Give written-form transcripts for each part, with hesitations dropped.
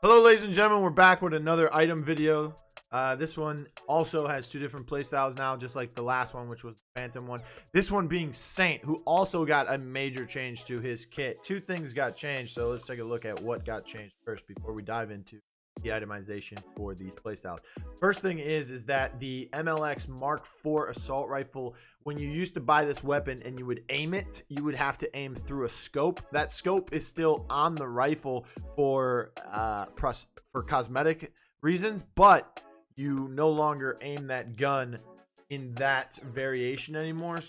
Hello ladies and gentlemen, we're back with another item video. This one also has two different playstyles now, just like the last one, which was the Phantom one. This one being Saint, who also got a major change to his kit. Two things got changed, so let's take a look at what got changed first before we dive into the itemization for these playstyles. First thing is that the MLX Mark IV assault rifle, when you used to buy this weapon and you would aim it, you would have to aim through a scope. That scope is still on the rifle for cosmetic reasons, but you no longer aim that gun in that variation anymore.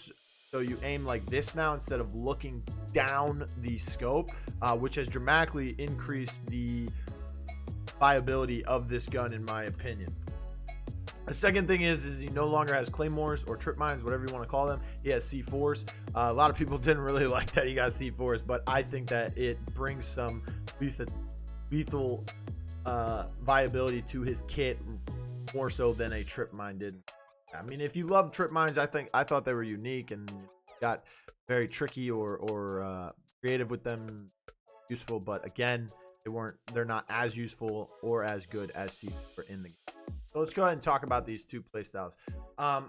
So you aim like this now instead of looking down the scope, which has dramatically increased the viability of this gun, in my opinion. The second thing is he no longer has claymores or trip mines, whatever you want to call them. He has C4s. A lot of people didn't really like that he got C4s, but I think that it brings some lethal viability to his kit more so than a trip mine did. I mean, if you love trip mines, I thought they were unique and got very tricky or creative with them, useful. But again, they're not as useful or as good as C4 in the game. So let's go ahead and talk about these two playstyles.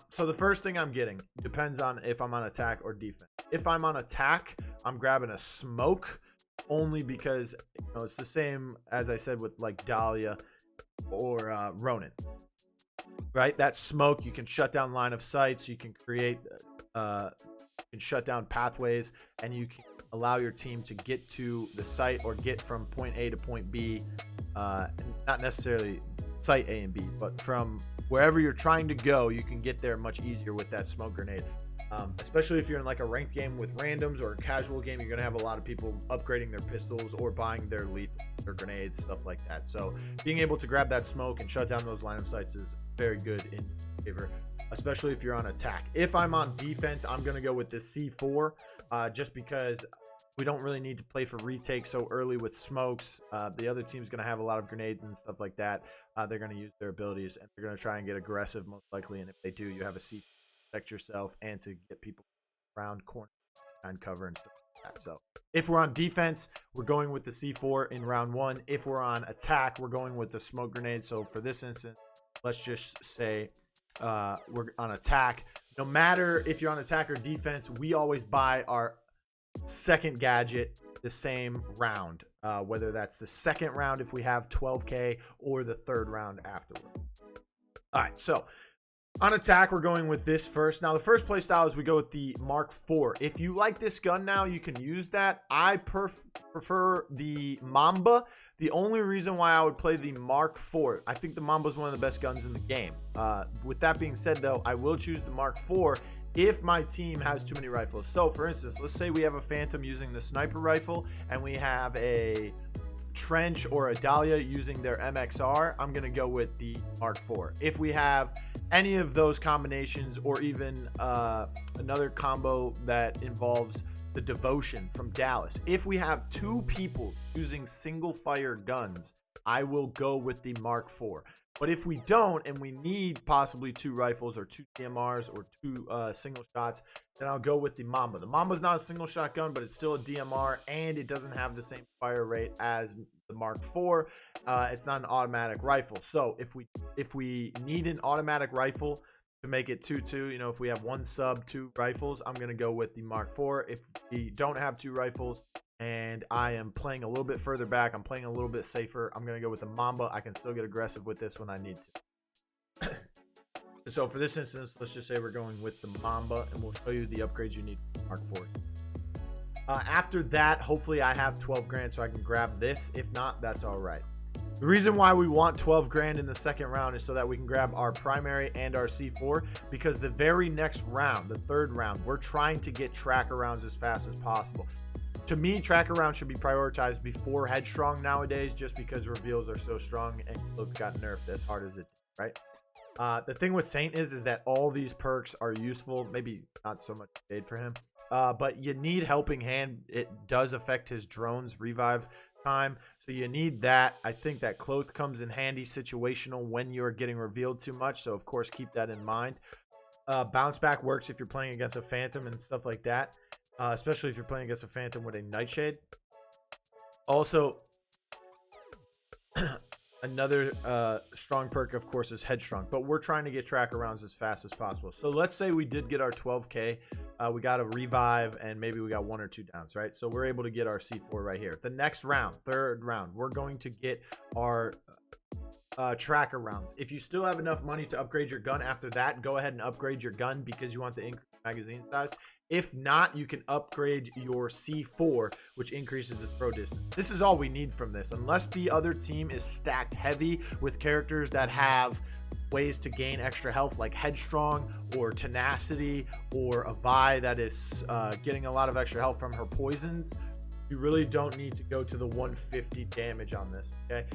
So the first thing I'm getting depends on if I'm on attack or defense. If I'm on attack, I'm grabbing a smoke, only because it's the same as I said with like Dahlia or Ronin, right? That smoke, you can shut down line of sight, so you can create you can shut down pathways, and you can allow your team to get to the site or get from point A to point B, not necessarily site A and B, but from wherever you're trying to go, you can get there much easier with that smoke grenade. Especially if you're in like a ranked game with randoms or a casual game, you're gonna have a lot of people upgrading their pistols or buying their lethal or grenades, stuff like that. So being able to grab that smoke and shut down those line of sights is very good in favor, especially if you're on attack. If I'm on defense, I'm gonna go with the C4, just because we don't really need to play for retake so early with smokes. The other team's going to have a lot of grenades and stuff like that. They're going to use their abilities, and they're going to try and get aggressive most likely. And if they do, you have a C to protect yourself and to get people around corner and cover and stuff like that. So if we're on defense, we're going with the C4 in round one. If we're on attack, we're going with the smoke grenade. So for this instance, let's just say we're on attack. No matter if you're on attack or defense, we always buy our second gadget the same round, whether that's the second round if we have 12k or the third round afterward. All right, so on attack, we're going with this first. Now the first play style is we go with the Mark IV. If you like this gun now, you can use that. I prefer the Mamba. The only reason why I would play the Mark IV, I think the Mamba is one of the best guns in the game. With that being said though, I will choose the Mark IV if my team has too many rifles. So for instance, let's say we have a Phantom using the sniper rifle and we have a Trench or a Dahlia using their MXR, I'm going to go with the Mark IV. If we have any of those combinations, or even another combo that involves the Devotion from Dallas, if we have two people using single fire guns, I will go with the Mark IV. But if we don't, and we need possibly two rifles or two DMRs or two single shots, then I'll go with the Mamba. The Mamba's not a single shot gun, but it's still a DMR, and it doesn't have the same fire rate as the Mark IV. It's not an automatic rifle. So if we need an automatic rifle to make it 2-2, if we have one sub, two rifles, I'm going to go with the Mark IV. If we don't have two rifles and I am playing a little bit further back, I'm playing a little bit safer, I'm going to go with the Mamba. I can still get aggressive with this when I need to. So for this instance, let's just say we're going with the Mamba, and we'll show you the upgrades you need for Mark IV. After that, hopefully I have 12 grand so I can grab this. If not, that's all right. The reason why we want 12 grand in the second round is so that we can grab our primary and our C4, because the very next round, the third round, we're trying to get tracker rounds as fast as possible. To me, tracker rounds should be prioritized before headstrong nowadays, just because reveals are so strong and cloak got nerfed as hard as it did, right? The thing with Saint is that all these perks are useful. Maybe not so much paid for him, but you need helping hand. It does affect his drone's revive time, so you need that. I think that cloak comes in handy situational when you're getting revealed too much, so of course keep that in mind. Bounce back works if you're playing against a Phantom and stuff like that, especially if you're playing against a Phantom with a Nightshade. Also, Another strong perk, of course, is Headstrong, but we're trying to get tracker rounds as fast as possible. So let's say we did get our 12K, we got a revive, and maybe we got 1 or 2 downs, right? So we're able to get our C4 right here. The next round, third round, we're going to get our tracker rounds. If you still have enough money to upgrade your gun after that, go ahead and upgrade your gun because you want the increased magazine size. If not, you can upgrade your C4, which increases the throw distance. This is all we need from this. Unless the other team is stacked heavy with characters that have ways to gain extra health, like Headstrong or Tenacity or a Vi that is getting a lot of extra health from her poisons, you really don't need to go to the 150 damage on this, okay?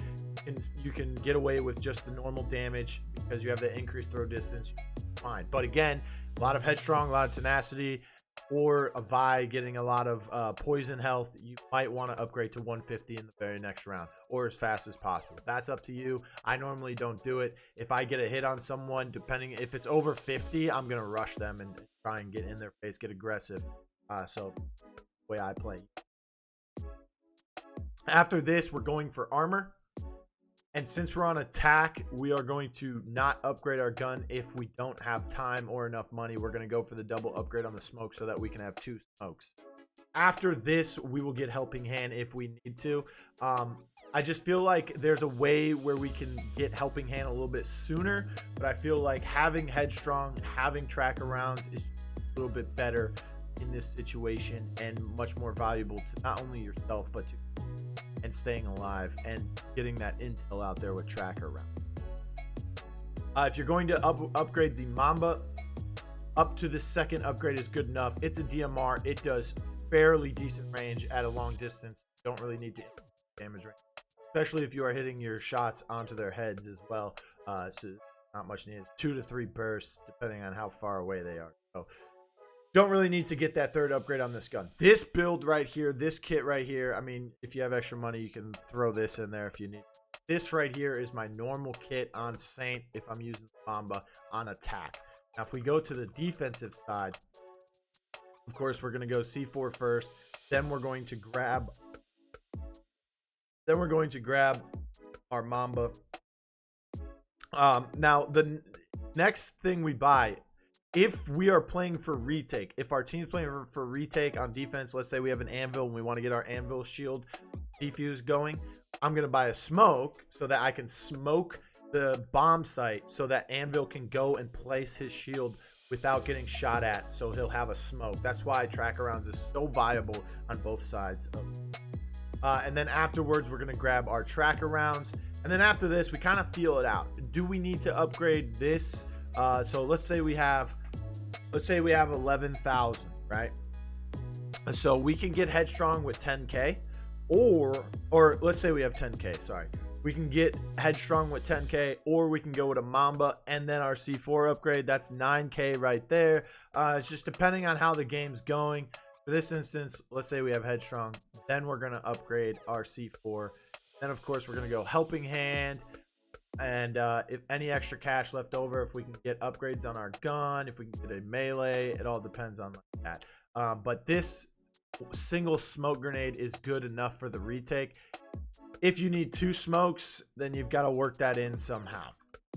You can get away with just the normal damage because you have the increased throw distance. Fine. But again, a lot of Headstrong, a lot of Tenacity, or a Vi getting a lot of poison health, you might want to upgrade to 150 in the very next round, or as fast as possible. That's up to you. I normally don't do it. If I get a hit on someone, depending if it's over 50, I'm gonna rush them and try and get in their face, get aggressive. So the way I play. After this, we're going for armor. And since we're on attack, we are going to not upgrade our gun if we don't have time or enough money. We're going to go for the double upgrade on the smoke so that we can have 2 smokes. After this, we will get helping hand if we need to. I just feel like there's a way where we can get helping hand a little bit sooner, but I feel like having Headstrong, having tracker rounds is a little bit better in this situation and much more valuable to not only yourself, but to and staying alive and getting that intel out there with tracker rounds. If you're going to upgrade the Mamba, up to the second upgrade is good enough. It's a DMR. It does fairly decent range at a long distance. Don't really need to damage range, especially if you are hitting your shots onto their heads as well. So not much needed. 2 to 3 bursts depending on how far away they are. So don't really need to get that third upgrade on this gun. This build right here, this kit right here, I mean, if you have extra money, you can throw this in there if you need. This right here is my normal kit on Saint if I'm using Mamba on attack. Now, if we go to the defensive side, of course, we're going to go C4 first. Then we're going to grab our Mamba. Now, the next thing we buy, if we are playing for retake, if our team's playing for retake on defense, let's say we have an anvil and we want to get our anvil shield defuse going, I'm going to buy a smoke so that I can smoke the bomb site so that anvil can go and place his shield without getting shot at, so he'll have a smoke. That's why tracker rounds is so viable on both sides of and then afterwards, we're going to grab our tracker rounds. And then after this, we kind of feel it out. Do we need to upgrade this? So let's say we have 11,000, right? So we can get Headstrong with 10K, or let's say we have 10K, sorry. We can get Headstrong with 10K, or we can go with a Mamba and then our C4 upgrade. That's 9K right there. It's just depending on how the game's going. For this instance, let's say we have Headstrong, then we're going to upgrade our C4. Then, of course, we're going to go Helping Hand. And if any extra cash left over, if we can get upgrades on our gun, if we can get a melee, it all depends on that. But this single smoke grenade is good enough for the retake. If you need 2 smokes, then you've got to work that in somehow.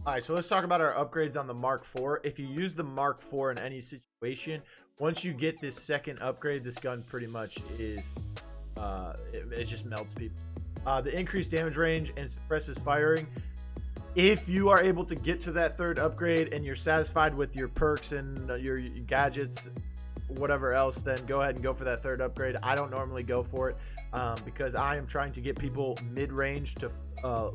All right, so let's talk about our upgrades on the Mark IV. If you use the Mark IV in any situation, once you get this second upgrade, this gun pretty much is, it just melts people. The increased damage range and suppresses firing. If you are able to get to that third upgrade and you're satisfied with your perks and your gadgets, whatever else, then go ahead and go for that third upgrade. I don't normally go for it because I am trying to get people mid-range to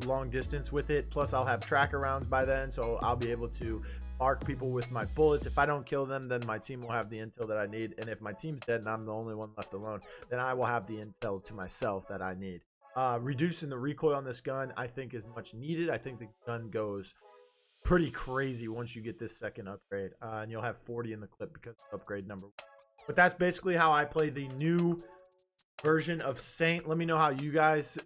long distance with it. Plus, I'll have tracker rounds by then, so I'll be able to mark people with my bullets. If I don't kill them, then my team will have the intel that I need. And if my team's dead and I'm the only one left alone, then I will have the intel to myself that I need. Reducing the recoil on this gun, I think, is much needed. I think the gun goes pretty crazy once you get this second upgrade, and you'll have 40 in the clip because of upgrade number 1. But that's basically how I play the new version of Saint. Let me know how you guys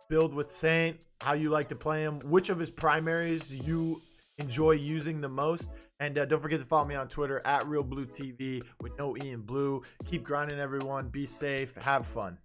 build with Saint, how you like to play him, which of his primaries you enjoy using the most. And don't forget to follow me on Twitter at realBluTV with no E in blue. Keep grinding, everyone. Be safe. Have fun.